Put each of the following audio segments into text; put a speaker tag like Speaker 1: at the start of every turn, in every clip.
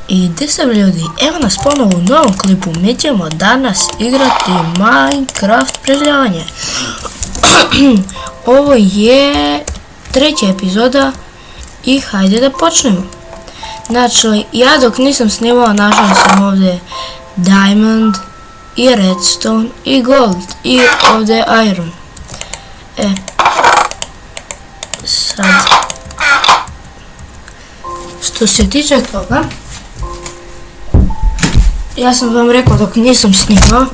Speaker 1: I gdje ste ljudi, evo nas ponovo u novom klipu, mi ćemo danas igrati Minecraft preživljavanje. Ovo je treća epizoda i hajde da počnemo. Znači, ja dok nisam snimao našao sam ovdje Diamond i Redstone i Gold i ovdje Iron. Sad, što se tiče toga, ja sam vam rekao dok nisam snimao,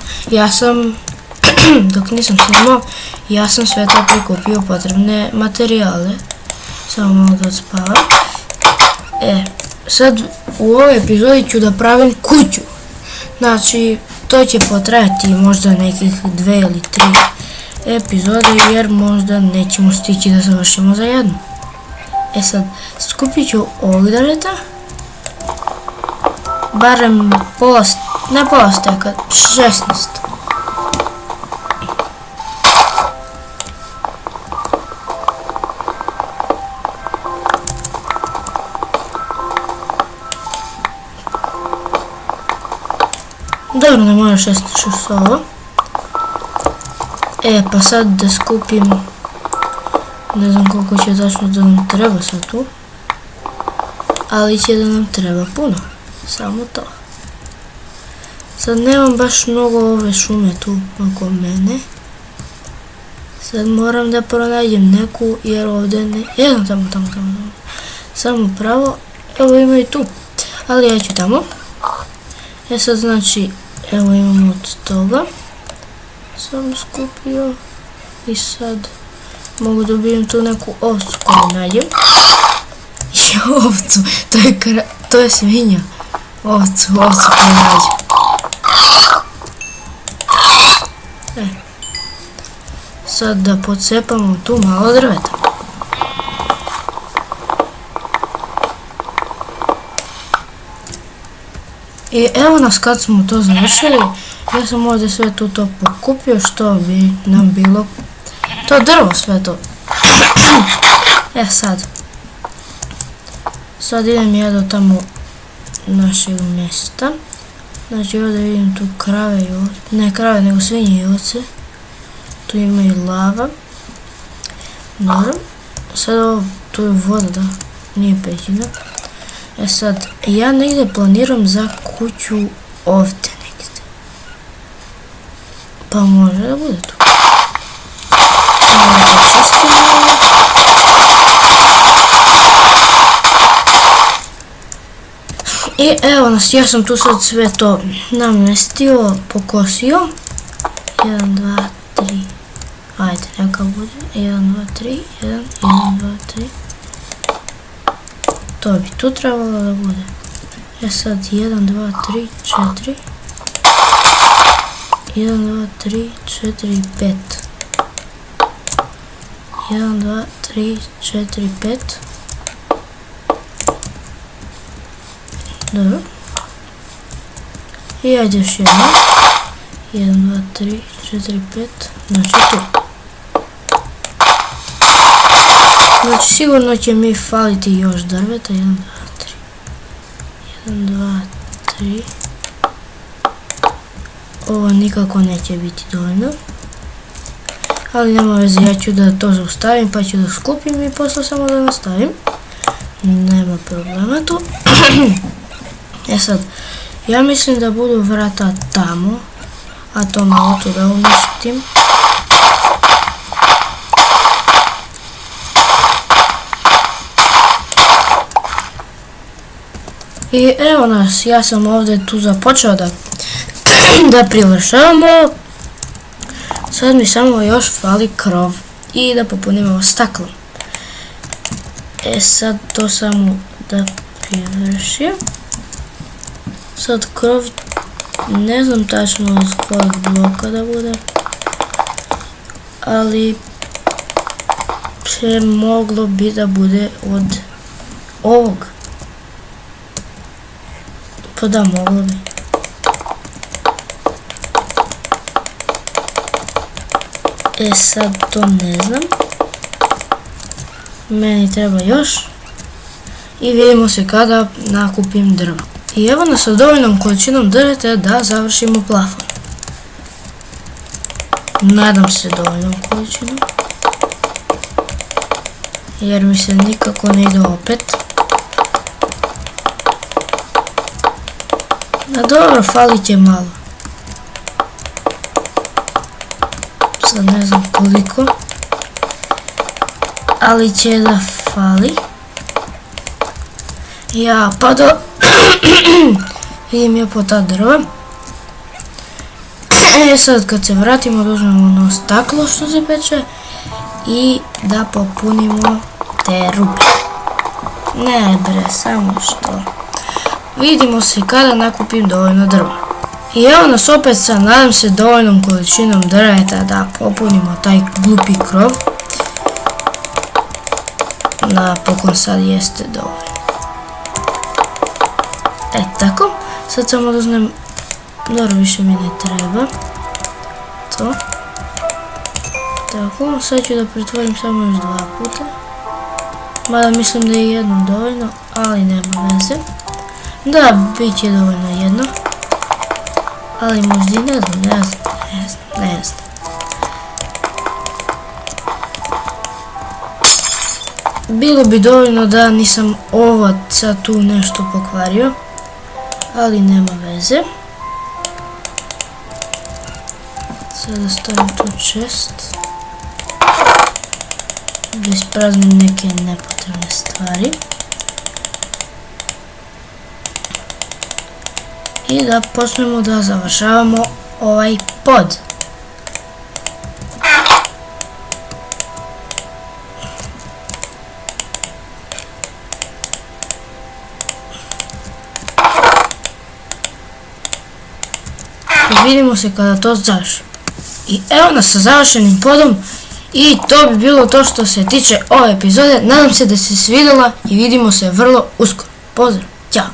Speaker 1: ja sam sve to prikupio potrebne materijale. Samo malo da odspavam. Sad u ovoj epizodi ću da pravim kuću. Znači, to će potrajati možda nekih 2 ili 3 epizode jer možda nećemo stići da završimo za jednu. Sad, skupit ću ovog drveta. Barem pola steka, 16. Dobro, ne mora 16 ovo. Pa sad da skupim, ne znam koliko će tačno da nam treba sad tu, ali će da nam treba puno, samo to. Sad nemam baš mnogo ove šume tu oko mene. Sad moram da pronađem neku jer ovdje ne, tamo. Samo pravo, evo ima i tu, ali ja ću tamo. Sad znači, evo imamo od toga. Sam skupio i sad mogu dobijem tu neku ovcu koju nađem. Ovcu, to je svinja. Ovcu koju nađem. Sad da pocepamo tu malo drveta. I evo nas kad smo to završili. Ja sam ovdje sve to pokupio što bi nam bilo. To drvo sve to. Sad idem ja do tamo našeg mjesta. Znači ovdje vidim tu krave i ovce. Ne krave nego svinje i ovce. Tu ima i lava. Dobro. Sad ovo, tu je voda, da. Nije pećina. Sad, ja negdje planiram za kuću ovdje negdje. Pa može da bude tu. I evo nas, ja sam tu sad sve to namestio, pokosio. 1, 2, 3. Ajde, neka bude. 1, 2, 3. 1, 2, 3. To bi tu trebalo da bude. Sad 1, 2, 3, 4. 1, 2, 3, 4, 5. 1, 2, 3, 4, 5. Dobro. I ajde još jedno. 1, 2, 3, 4, 5. Znači tu. Znači sigurno će mi faliti još drveta. 1, 2, 3. Ovo nikako neće biti dovoljno. Ali nema veze, ja ću da to zaustavim pa ću da skupim i posle samo da nastavim. Nema problema tu. Sad, ja mislim da budu vrata tamo. A to malo tu da uništim. I evo nas, ja sam ovdje tu započeo da privršavamo. Sad mi samo još fali krov i da popunimo staklo. Sad to samo da privršim. Sad krov, ne znam tačno iz kojeg bloka da bude, ali moglo bi da bude od ovog. Pa da, moglo bi. Sad to ne znam. Meni treba još. I vidimo se kada nakupim drva. I evo nas sa dovoljnom količinom drveta da završimo plafon. Nadam se dovoljnom količinom. Jer mi se nikako ne ide opet. Na dobro, falit će malo. Sad ne znam koliko. Ali će da fali. Ja, pa do... Idem ja po ta drva. Sad kad se vratimo uzmemo ono staklo što se peče i da popunimo te rupe. Ne bre, samo što. Vidimo se kada nakupim dovoljno drva. I evo nas opet sa, nadam se, dovoljnom količinom drveta da popunimo taj glupi krov. Napokon sad jeste dovoljno. Tako. Sad samo da uzmem, dobro, više mi ne treba. To. Tako, sad ću da pretvorim samo još 2 puta. Mada mislim da je jednom dovoljno, ali nema veze. Da, bit će dovoljno jedno. Ali možda i ne znam. Bilo bi dovoljno da nisam ovo sad tu nešto pokvario. Ali nema veze. Sada stavim tu čest. Da ispraznim neke nepotrebne stvari. I da počnemo da završavamo ovaj pod. I vidimo se kada to završi. I evo nas sa završenim podom. I to bi bilo to što se tiče ove epizode. Nadam se da se svidjela i vidimo se vrlo uskoro. Pozdrav, ćao!